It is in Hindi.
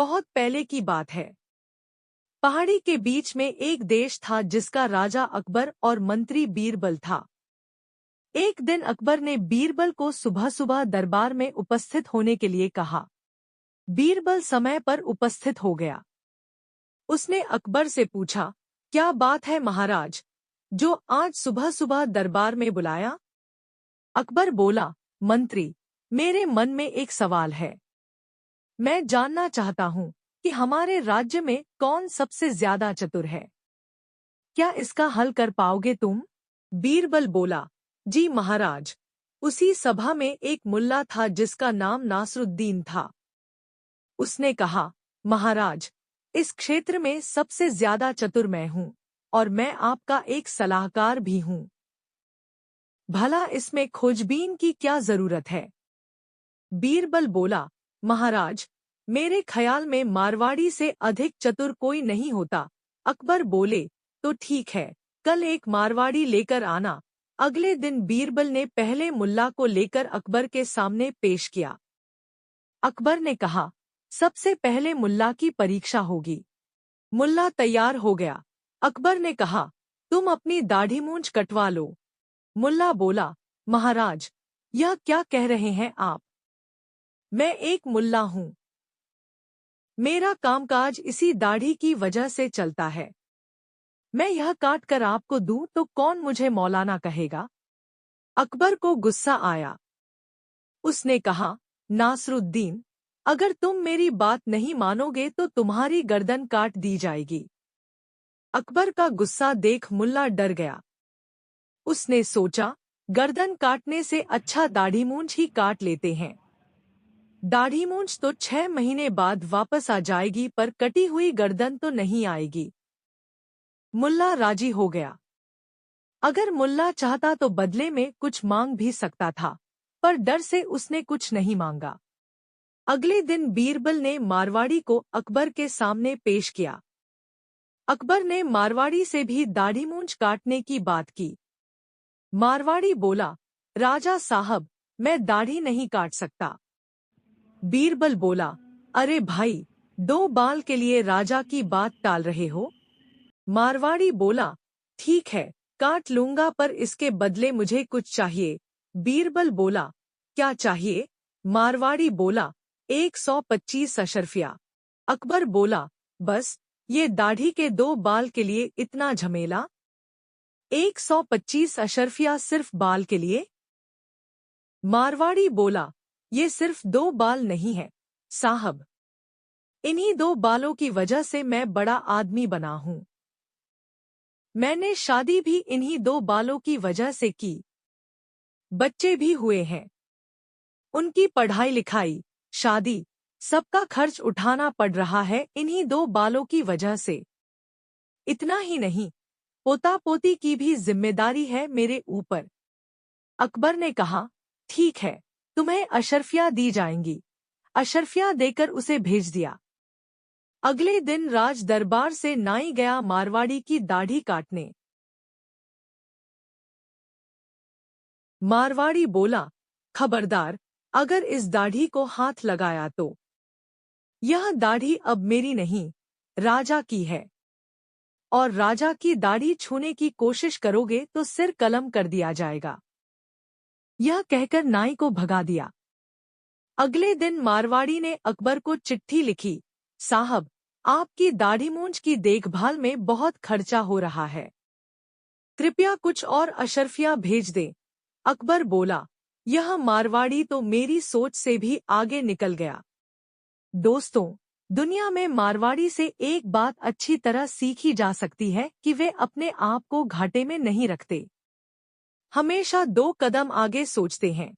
बहुत पहले की बात है। पहाड़ी के बीच में एक देश था जिसका राजा अकबर और मंत्री बीरबल था। एक दिन अकबर ने बीरबल को सुबह सुबह दरबार में उपस्थित होने के लिए कहा। बीरबल समय पर उपस्थित हो गया। उसने अकबर से पूछा, क्या बात है महाराज, जो आज सुबह सुबह दरबार में बुलाया? अकबर बोला, मंत्री, मेरे मन में एक सवाल है। मैं जानना चाहता हूँ कि हमारे राज्य में कौन सबसे ज्यादा चतुर है। क्या इसका हल कर पाओगे तुम? बीरबल बोला, जी महाराज। उसी सभा में एक मुल्ला था जिसका नाम नासरुद्दीन था। उसने कहा, महाराज, इस क्षेत्र में सबसे ज्यादा चतुर मैं हूँ और मैं आपका एक सलाहकार भी हूँ। भला इसमें खोजबीन की क्या जरूरत है? बीरबल बोला, महाराज, मेरे ख्याल में मारवाड़ी से अधिक चतुर कोई नहीं होता। अकबर बोले, तो ठीक है, कल एक मारवाड़ी लेकर आना। अगले दिन बीरबल ने पहले मुल्ला को लेकर अकबर के सामने पेश किया। अकबर ने कहा, सबसे पहले मुल्ला की परीक्षा होगी। मुल्ला तैयार हो गया। अकबर ने कहा, तुम अपनी दाढ़ी मूंछ कटवा लो। मुल्ला बोला, महाराज, यह क्या कह रहे हैं आप? मैं एक मुल्ला हूँ। मेरा कामकाज इसी दाढ़ी की वजह से चलता है। मैं यह काट कर आपको दूं तो कौन मुझे मौलाना कहेगा? अकबर को गुस्सा आया। उसने कहा, नासरुद्दीन, अगर तुम मेरी बात नहीं मानोगे तो तुम्हारी गर्दन काट दी जाएगी। अकबर का गुस्सा देख मुल्ला डर गया। उसने सोचा, गर्दन काटने से अच्छा दाढ़ी मूंछ ही काट लेते हैं। दाढ़ी मूंछ तो 6 महीने बाद वापस आ जाएगी पर कटी हुई गर्दन तो नहीं आएगी। मुल्ला राजी हो गया। अगर मुल्ला चाहता तो बदले में कुछ मांग भी सकता था, पर डर से उसने कुछ नहीं मांगा। अगले दिन बीरबल ने मारवाड़ी को अकबर के सामने पेश किया। अकबर ने मारवाड़ी से भी दाढ़ी मूंछ काटने की बात की। मारवाड़ी बोला, राजा साहब, मैं दाढ़ी नहीं काट सकता। बीरबल बोला, अरे भाई, 2 बाल के लिए राजा की बात टाल रहे हो? मारवाड़ी बोला, ठीक है, काट लूंगा पर इसके बदले मुझे कुछ चाहिए। बीरबल बोला, क्या चाहिए? मारवाड़ी बोला, 125 अशर्फिया। अकबर बोला, बस, ये दाढ़ी के 2 बाल के लिए इतना झमेला? 125 अशर्फिया सिर्फ बाल के लिए? मारवाड़ी बोला, ये सिर्फ 2 बाल नहीं है साहब। इन्हीं 2 बालों की वजह से मैं बड़ा आदमी बना हूँ। मैंने शादी भी इन्हीं 2 बालों की वजह से की। बच्चे भी हुए हैं। उनकी पढ़ाई लिखाई, शादी, सबका खर्च उठाना पड़ रहा है इन्हीं 2 बालों की वजह से। इतना ही नहीं, पोता पोती की भी जिम्मेदारी है मेरे ऊपर। अकबर ने कहा, ठीक है, तुम्हें अशर्फिया दी जाएंगी। अशर्फिया देकर उसे भेज दिया। अगले दिन राज दरबार से नाई गया मारवाड़ी की दाढ़ी काटने। मारवाड़ी बोला, खबरदार, अगर इस दाढ़ी को हाथ लगाया तो। यह दाढ़ी अब मेरी नहीं, राजा की है, और राजा की दाढ़ी छूने की कोशिश करोगे तो सिर कलम कर दिया जाएगा। यह कहकर नाई को भगा दिया। अगले दिन मारवाड़ी ने अकबर को चिट्ठी लिखी, साहब, आपकी दाढ़ी मूंछ की देखभाल में बहुत खर्चा हो रहा है, कृपया कुछ और अशर्फिया भेज दें। अकबर बोला, यह मारवाड़ी तो मेरी सोच से भी आगे निकल गया। दोस्तों, दुनिया में मारवाड़ी से एक बात अच्छी तरह सीखी जा सकती है कि वे अपने आप को घाटे में नहीं रखते, हमेशा 2 कदम आगे सोचते हैं।